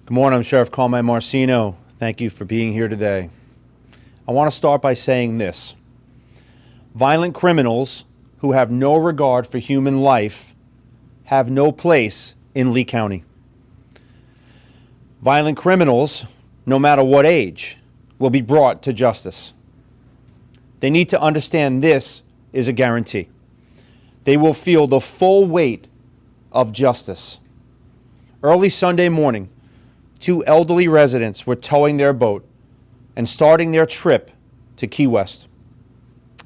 Good morning, I'm Sheriff Carmine Marceno. Thank you for being here today. I want to start by saying this. Violent criminals who have no regard for human life have no place in Lee County. Violent criminals, no matter what age, will be brought to justice. They need to understand this is a guarantee. They will feel the full weight of justice. Early Sunday morning, 2 elderly residents were towing their boat and starting their trip to Key West.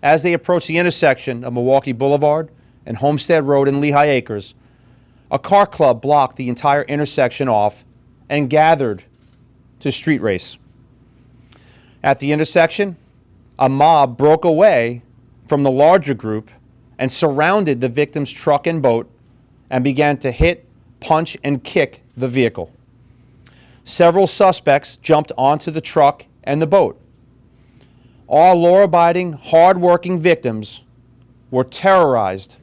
As they approached the intersection of Milwaukee Boulevard and Homestead Road in Lehigh Acres, a car club blocked the entire intersection off and gathered to street race. At the intersection, a mob broke away from the larger group and surrounded the victim's truck and boat and began to hit, punch, and kick the vehicle. Several suspects jumped onto the truck and the boat. All law-abiding, hard-working victims were terrorized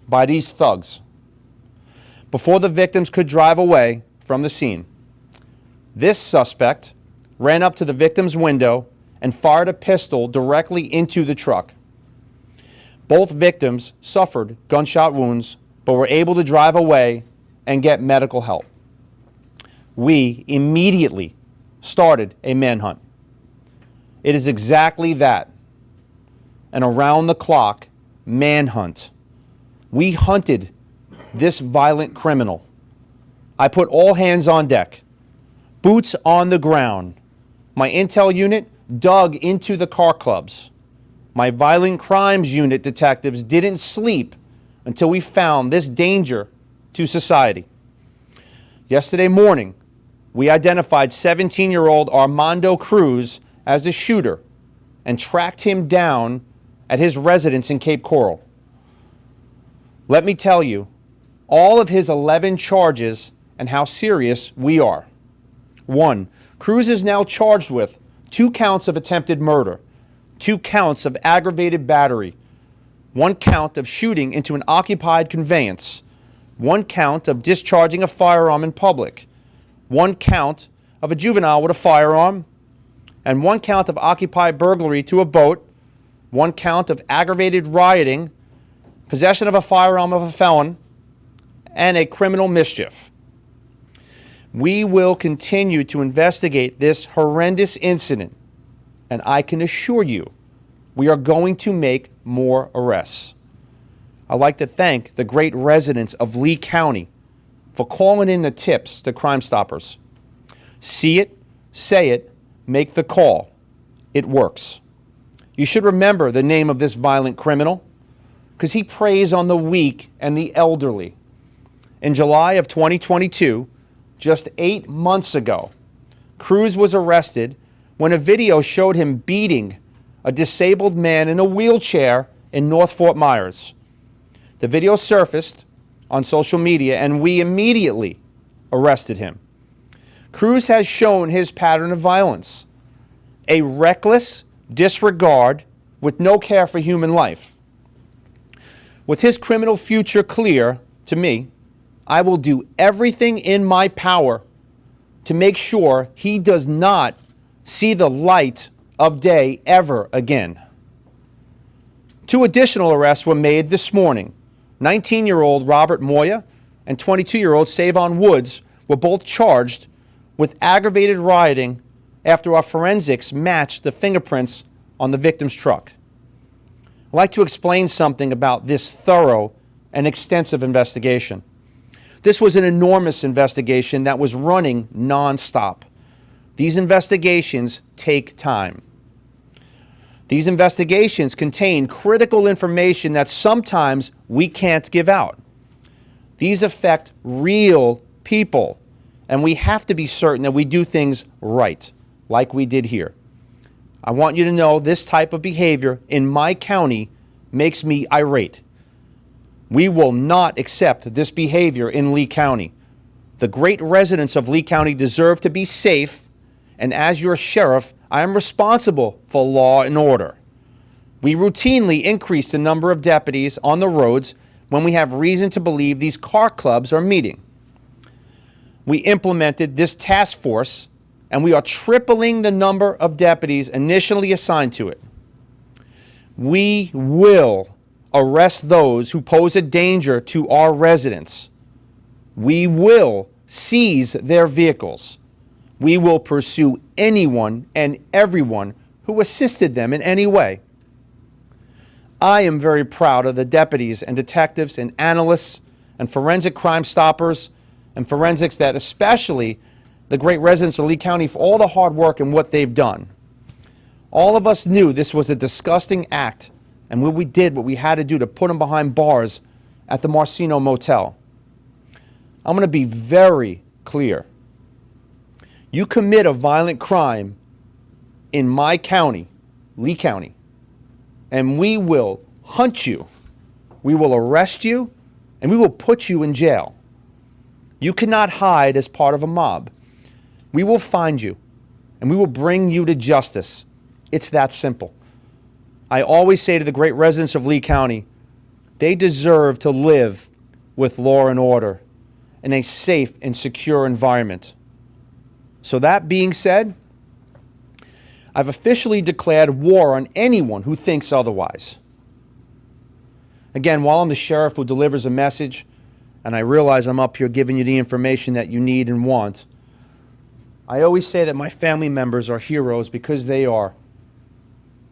by these thugs. Before the victims could drive away from the scene, this suspect ran up to the victim's window and fired a pistol directly into the truck. Both victims suffered gunshot wounds but were able to drive away and get medical help. We immediately started a manhunt. It is exactly that, an around-the-clock manhunt. We hunted this violent criminal. I put all hands on deck, boots on the ground. My intel unit dug into the car clubs. My violent crimes unit detectives didn't sleep until we found this danger to society. Yesterday morning, we identified 17-year-old Armando Cruz as the shooter and tracked him down at his residence in Cape Coral. Let me tell you all of his 11 charges and how serious we are. 1. Cruz is now charged with 2 counts of attempted murder, 2 counts of aggravated battery, 1 count of shooting into an occupied conveyance, 1 count of discharging a firearm in public, 1 count of a juvenile with a firearm, and 1 count of occupied burglary to a boat, 1 count of aggravated rioting, possession of a firearm of a felon, and a criminal mischief. We will continue to investigate this horrendous incident, and I can assure you we are going to make more arrests. I'd like to thank the great residents of Lee County for calling in the tips to Crime Stoppers. See it, say it, make the call. It works. You should remember the name of this violent criminal because he preys on the weak and the elderly. In July of 2022, just 8 months ago, Cruz was arrested when a video showed him beating a disabled man in a wheelchair in North Fort Myers. The video surfaced on social media and we immediately arrested him. Cruz has shown his pattern of violence, a reckless disregard with no care for human life. With his criminal future clear to me, I will do everything in my power to make sure he does not see the light of day ever again. 2 additional arrests were made this morning. 19-year-old Robert Moya and 22-year-old Savon Woods were both charged with aggravated rioting after our forensics matched the fingerprints on the victim's truck. I'd like to explain something about this thorough and extensive investigation. This was an enormous investigation that was running nonstop. These investigations take time. These investigations contain critical information that sometimes we can't give out. These affect real people, and we have to be certain that we do things right, like we did here. I want you to know this type of behavior in my county makes me irate. We will not accept this behavior in Lee County. The great residents of Lee County deserve to be safe, and as your sheriff, I am responsible for law and order. We routinely increase the number of deputies on the roads when we have reason to believe these car clubs are meeting. we implemented this task force, and we are tripling the number of deputies initially assigned to it. We will arrest those who pose a danger to our residents. We will seize their vehicles. We will pursue anyone and everyone who assisted them in any way. I am very proud of the deputies and detectives and analysts and forensic crime stoppers and forensics, that especially the great residents of Lee County, for all the hard work and what they've done. All of us knew this was a disgusting act, and when we did what we had to do to put them behind bars at the Marceno Motel. I'm going to be very clear. You commit a violent crime in my county, Lee County, and we will hunt you, we will arrest you, and we will put you in jail. You cannot hide as part of a mob. We will find you, and we will bring you to justice. It's that simple. I always say to the great residents of Lee County, they deserve to live with law and order in a safe and secure environment. So that being said, I've officially declared war on anyone who thinks otherwise. Again, while I'm the sheriff who delivers a message, and I realize I'm up here giving you the information that you need and want, I always say that my family members are heroes because they are.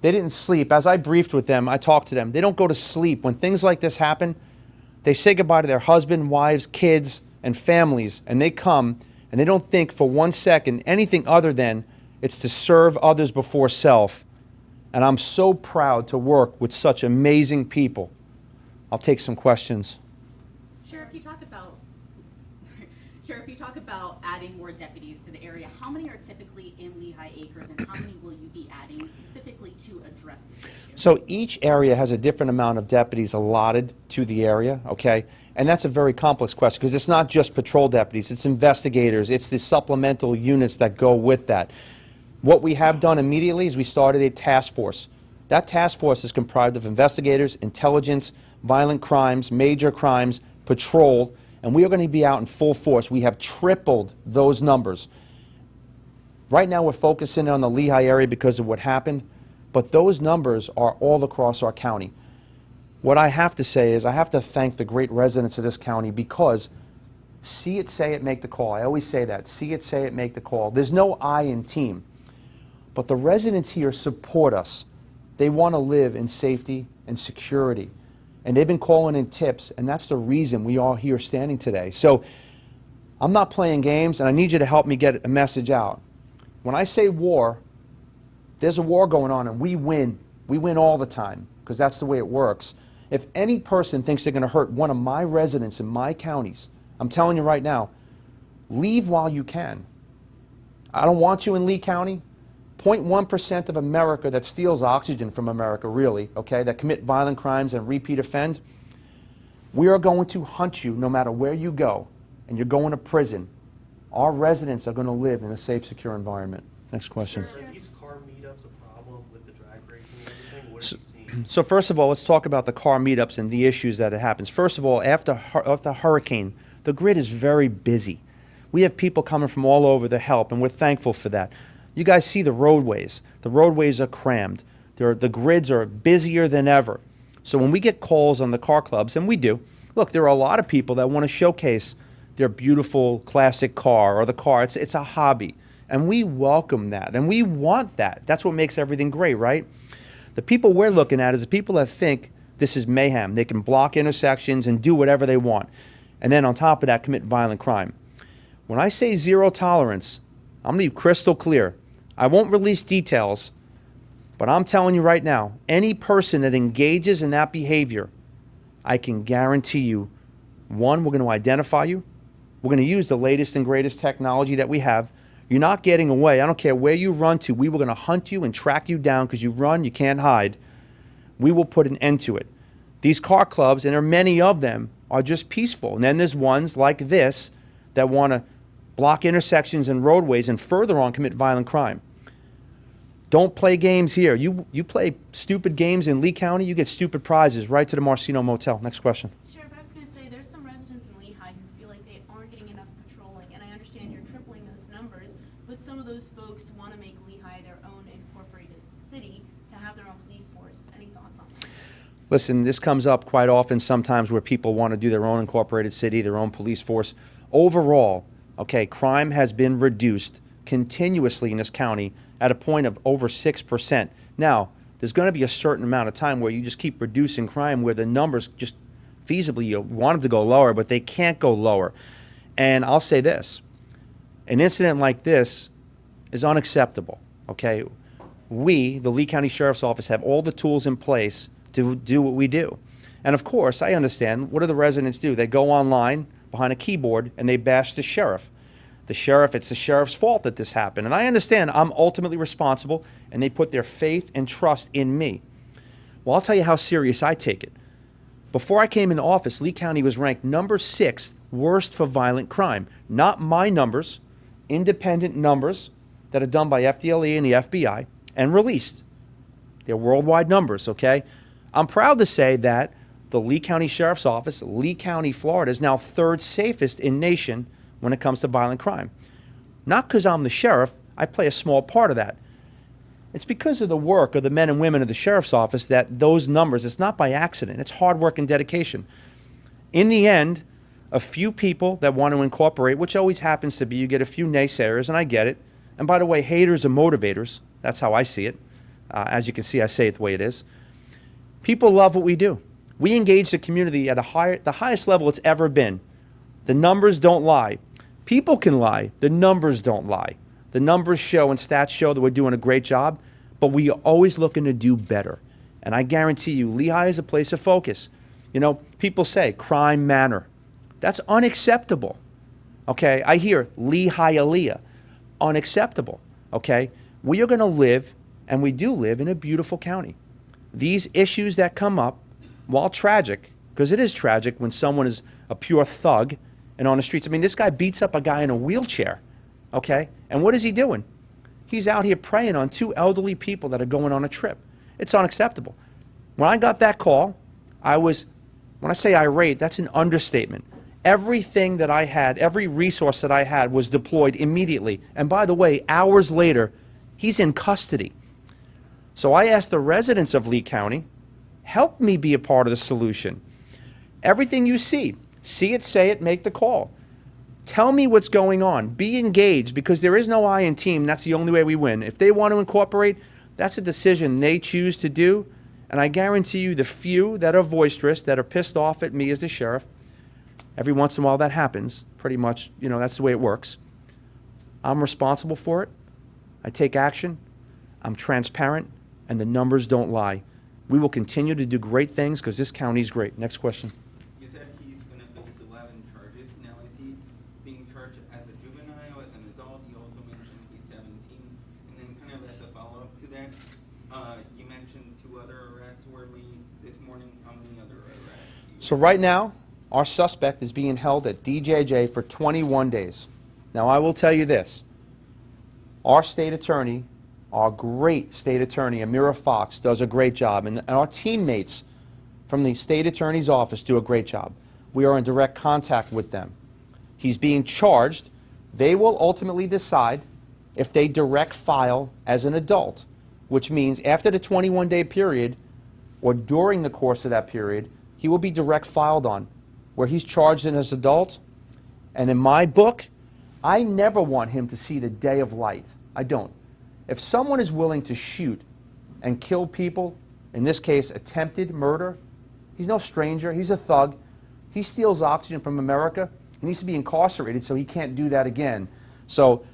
They didn't sleep. As I briefed with them, I talked to them. They don't go to sleep. When things like this happen, they say goodbye to their husband, wives, kids, and families, and they come, and they don't think for 1 second anything other than it's to serve others before self. And I'm so proud to work with such amazing people. I'll take some questions. Sheriff, you talk about adding more deputies to the area. How many are typically in Lehigh Acres, and how many will you be adding specifically to address this issue? So each area has a different amount of deputies allotted to the area, okay? And that's a very complex question because it's not just patrol deputies, it's investigators, it's the supplemental units that go with that. What we have done immediately is we started a task force. That task force is comprised of investigators, intelligence, violent crimes, major crimes, patrol, and we are going to be out in full force. We have tripled those numbers. Right now we're focusing on the Lehigh area because of what happened, but those numbers are all across our county. What I have to say is I have to thank the great residents of this county because see it, say it, make the call. I always say that. See it, say it, make the call. There's no I in team. But the residents here support us. They want to live in safety and security. And they've been calling in tips, and that's the reason we are here standing today. So I'm not playing games, and I need you to help me get a message out. When I say war, there's a war going on, and we win. We win all the time, because that's the way it works. If any person thinks they're going to hurt one of my residents in my counties, I'm telling you right now, leave while you can. I don't want you in Lee County. 0.1% of America that steals oxygen from America, really, okay, that commit violent crimes and repeat offend. We are going to hunt you no matter where you go, and you're going to prison. Our residents are going to live in a safe, secure environment. Next question. Are these car meetups a problem with the drag racing and everything? What are you seeing? So first of all, let's talk about the car meetups and the issues that it happens. First of all, after hurricane, the grid is very busy. We have people coming from all over to help, and we're thankful for that. You guys see the roadways. The roadways are crammed. The grids are busier than ever. So when we get calls on the car clubs, and we do, look, there are a lot of people that want to showcase their beautiful classic car or the car. It's a hobby. And we welcome that. And we want that. That's what makes everything great, right? The people we're looking at is the people that think this is mayhem. They can block intersections and do whatever they want. And then on top of that, commit violent crime. When I say zero tolerance, I'm going to be crystal clear. I won't release details, but I'm telling you right now, any person that engages in that behavior, I can guarantee you, one, we're going to identify you. We're going to use the latest and greatest technology that we have. You're not getting away. I don't care where you run to. We were going to hunt you and track you down because you run, you can't hide. We will put an end to it. These car clubs, and there are many of them, are just peaceful. And then there's ones like this that want to block intersections and roadways and further on commit violent crime. Don't play games here. You play stupid games in Lee County, you get stupid prizes right to the Marceno Motel. Next question. Sheriff, I was going to say there's some residents in Lehigh who feel like they aren't getting enough patrolling, and I understand numbers, but some of those folks want to make Lehigh their own incorporated city to have their own police force. Any thoughts on that? Listen, this comes up quite often sometimes where people want to do their own incorporated city, their own police force. Overall, okay, crime has been reduced continuously in this county at a point of over 6%. Now, there's going to be a certain amount of time where you just keep reducing crime where the numbers just feasibly, you want them to go lower, but they can't go lower. And I'll say this, an incident like this is unacceptable, okay? We, the Lee County Sheriff's Office, have all the tools in place to do what we do. And of course, I understand, what do the residents do? They go online behind a keyboard and they bash the sheriff. The sheriff, it's the sheriff's fault that this happened. And I understand I'm ultimately responsible, and they put their faith and trust in me. Well, I'll tell you how serious I take it. Before I came into office, Lee County was ranked number 6 worst for violent crime. Not my numbers, independent numbers that are done by FDLE and the FBI and released. They're worldwide numbers, okay? I'm proud to say that the Lee County Sheriff's Office, Lee County, Florida, is now 3rd safest in nation when it comes to violent crime. Not because I'm the sheriff, I play a small part of that. It's because of the work of the men and women of the Sheriff's Office that those numbers, it's not by accident, it's hard work and dedication. In the end, a few people that want to incorporate, which always happens to be, you get a few naysayers, and I get it. And by the way, haters are motivators. That's how I see it. As you can see, I say it the way it is. People love what we do. We engage the community at the highest level it's ever been. The numbers don't lie. People can lie. The numbers don't lie. The numbers show and stats show that we're doing a great job, but we are always looking to do better. And I guarantee you, Lehigh is a place of focus. You know, people say crime manor. That's unacceptable. Okay, I hear Lehigh Aliyah. Unacceptable. Okay, we are going to live, and we do live, in a beautiful county. These issues that come up, while tragic, because it is tragic when someone is a pure thug and on the streets. I mean, this guy beats up a guy in a wheelchair, okay? And what is he doing? He's out here preying on 2 elderly people that are going on a trip. It's unacceptable. When I got that call, when I say irate, that's an understatement. Everything that I had, every resource that I had was deployed immediately. And by the way, hours later, he's in custody. So I asked the residents of Lee County, help me be a part of the solution. Everything you see it, say it, make the call. Tell me what's going on. Be engaged, because there is no I in team. That's the only way we win. If they want to incorporate, that's a decision they choose to do. And I guarantee you the few that are boisterous, that are pissed off at me as the sheriff, every once in a while that happens, pretty much, you know, that's the way it works. I'm responsible for it. I take action. I'm transparent, and the numbers don't lie. We will continue to do great things because this county is great. Next question. You said he's going to face 11 charges. Now, is he being charged as a juvenile, as an adult? You also mentioned he's 17. And then kind of as a follow-up to that, you mentioned 2 other arrests were made this morning. How many other arrests? So right now, our suspect is being held at DJJ for 21 days. Now, I will tell you this. Our state attorney, our great state attorney, Amira Fox, does a great job. And our teammates from the state attorney's office do a great job. We are in direct contact with them. He's being charged. They will ultimately decide if they direct file as an adult, which means after the 21-day period or during the course of that period, he will be direct filed on, where he's charged in as adult. And in my book, I never want him to see the day of light. I don't. If someone is willing to shoot and kill people, in this case, attempted murder, he's no stranger. He's a thug. He steals oxygen from America. He needs to be incarcerated so he can't do that again. So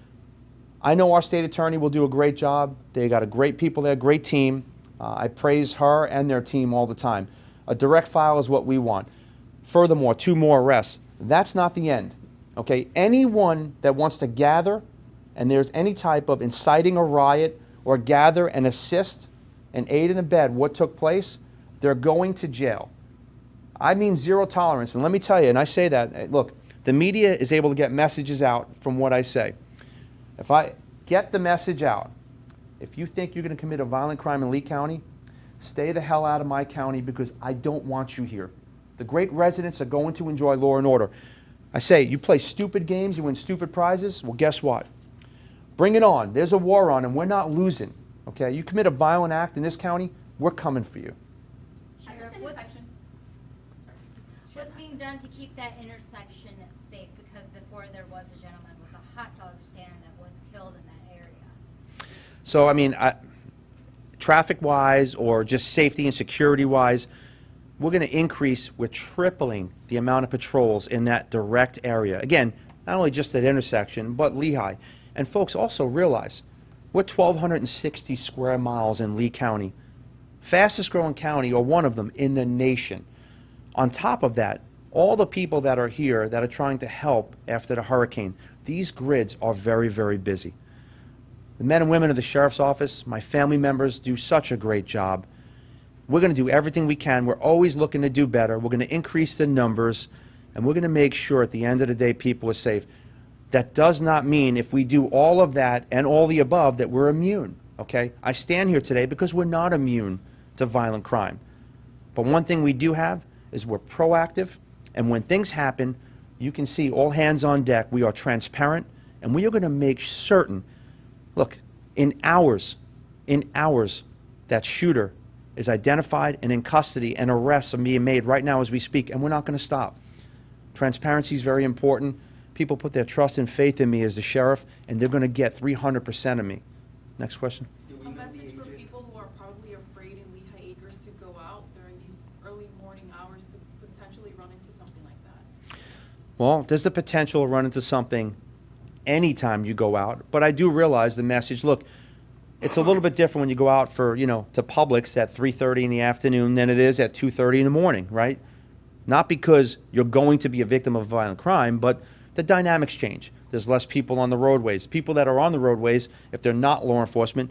I know our state attorney will do a great job. They got a great people there, great team. I praise her and their team all the time. A direct file is what we want. Furthermore, 2 more arrests. That's not the end. Okay, anyone that wants to gather and there's any type of inciting a riot or gather and assist and aid and abet what took place, they're going to jail. I mean 0 tolerance. And let me tell you, and I say that, look, the media is able to get messages out from what I say. If I get the message out, if you think you're going to commit a violent crime in Lee County, stay the hell out of my county, because I don't want you here. The great residents are going to enjoy law and order. I say, you play stupid games, you win stupid prizes. Well, guess what? Bring it on. There's a war on, and we're not losing. Okay? You commit a violent act in this county, we're coming for you. Has this Sheriff, intersection? what's being done to keep that intersection safe? Because before there was a gentleman with a hot dog stand that was killed in that area. So, I mean, traffic-wise or just safety and security-wise, we're going to increase, we're tripling the amount of patrols in that direct area. Again, not only just that intersection, but Lehigh. And folks, also realize, we're 1,260 square miles in Lee County. Fastest growing county, or one of them, in the nation. On top of that, all the people that are here that are trying to help after the hurricane, these grids are very, very busy. The men and women of the Sheriff's Office, my family members, do such a great job. We're going to do everything we can. We're always looking to do better. We're going to increase the numbers, and we're going to make sure at the end of the day people are safe. That does not mean if we do all of that and all the above that we're immune, okay? I stand here today because we're not immune to violent crime. But one thing we do have is we're proactive, and when things happen, you can see all hands on deck. We are transparent, and we are going to make certain, look, in hours, that shooter is identified and in custody, and arrests are being made right now as we speak, and we're not going to stop. Transparency is very important. People put their trust and faith in me as the sheriff, and they're going to get 300% of me. Next question. Do we A know the message for ages? people who are probably afraid in Lehigh Acres to go out during these early morning hours to potentially run into something like that. Well, there's the potential to run into something anytime you go out, but I do realize the message, look, it's a little bit different when you go out for, to Publix at 3:30 in the afternoon than it is at 2:30 in the morning, right? Not because you're going to be a victim of violent crime, but the dynamics change. There's less people on the roadways. People that are on the roadways, if they're not law enforcement,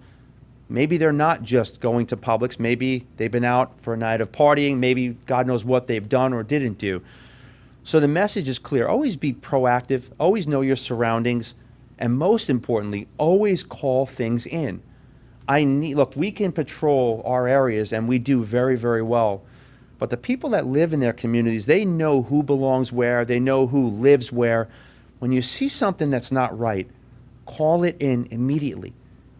maybe they're not just going to Publix. Maybe they've been out for a night of partying. Maybe God knows what they've done or didn't do. So the message is clear. Always be proactive. Always know your surroundings. And most importantly, always call things in. Look, we can patrol our areas, and we do very, very well. But the people that live in their communities, they know who belongs where. They know who lives where. When you see something that's not right, call it in immediately.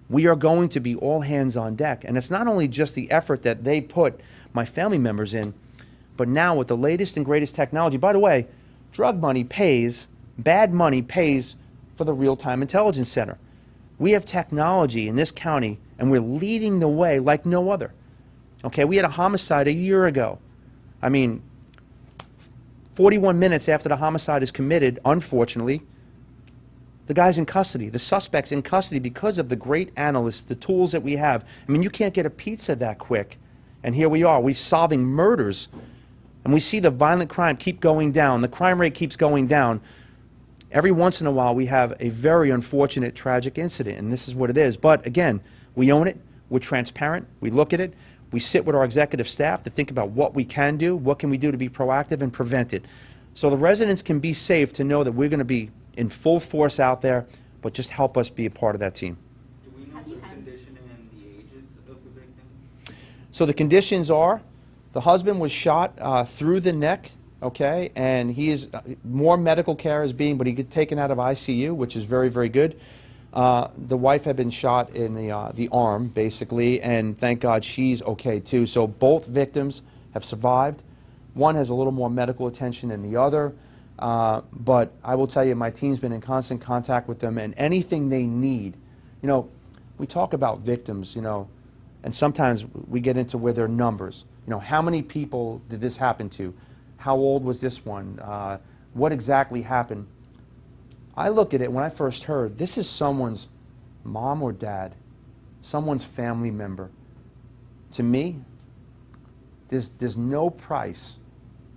We are going to be all hands on deck. And it's not only just the effort that they put my family members in, but now with the latest and greatest technology. By the way, drug money pays, bad money pays for the Real-Time Intelligence Center. We have technology in this county, and we're leading the way like no other. Okay, we had a homicide a year ago. I mean, 41 minutes after the homicide is committed, unfortunately, the guy's in custody. The suspect's in custody because of the great analysts, the tools that we have. I mean, you can't get a pizza that quick. And here we are. We're solving murders. And we see the violent crime keep going down. The crime rate keeps going down. Every once in a while, we have a very unfortunate, tragic incident, and this is what it is. But again, we own it. We're transparent. We look at it. We sit with our executive staff to think about what we can do, what can we do to be proactive and prevent it. So the residents can be safe to know that we're going to be in full force out there, but just help us be a part of that team. Do we know Have you the had- condition and the ages of the victim? So the conditions are, the husband was shot through the neck, okay, and he is, more medical care is being, but he got taken out of ICU, which is very, very good. The wife had been shot in the arm, basically, and thank God she's okay too. So both victims have survived. One has a little more medical attention than the other, but I will tell you, my team's been in constant contact with them, and anything they need. We talk about victims, and sometimes we get into where their numbers. How many people did this happen to? How old was this one? What exactly happened? I look at it when I first heard, this is someone's mom or dad, someone's family member. To me, there's no price.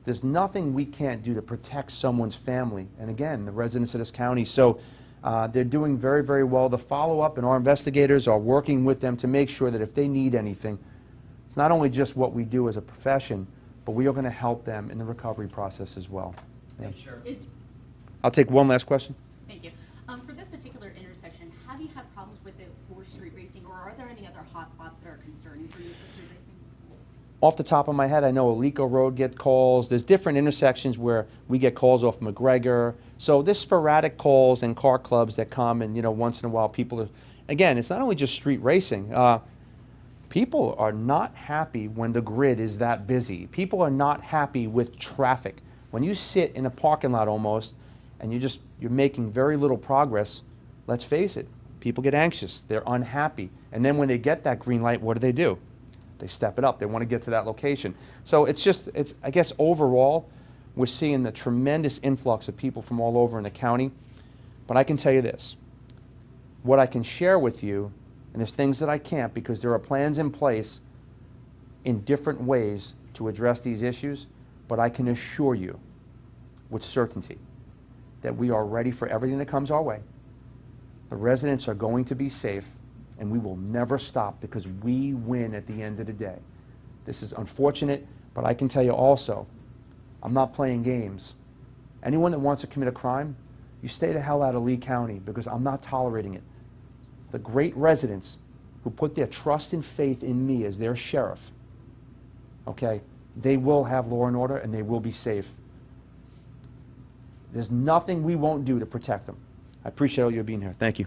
There's nothing we can't do to protect someone's family. And again, the residents of this county. So they're doing very, very well. The follow-up and our investigators are working with them to make sure that if they need anything, it's not only just what we do as a profession, but we are going to help them in the recovery process as well. Yeah. Sure. I'll take one last question. Thank you. For this particular intersection, have you had problems with it for street racing, or are there any other hotspots that are concerning for you for street racing? Off the top of my head, I know Alico Road get calls. There's different intersections where we get calls off McGregor, So this sporadic calls and car clubs that come and, once in a while people are, again, it's not only just street racing. People are not happy when the grid is that busy. People are not happy with traffic. When you sit in a parking lot almost and you're making very little progress, let's face it, people get anxious. They're unhappy. And then when they get that green light, what do? They step it up. They want to get to that location. So I guess overall, we're seeing the tremendous influx of people from all over in the county. But I can tell you this. What I can share with you, and there's things that I can't because there are plans in place in different ways to address these issues, but I can assure you with certainty that we are ready for everything that comes our way. The residents are going to be safe, and we will never stop because we win at the end of the day. This is unfortunate, but I can tell you also, I'm not playing games. Anyone that wants to commit a crime, you stay the hell out of Lee County because I'm not tolerating it. The great residents who put their trust and faith in me as their sheriff, okay, they will have law and order and they will be safe. There's nothing we won't do to protect them. I appreciate all you being here. Thank you.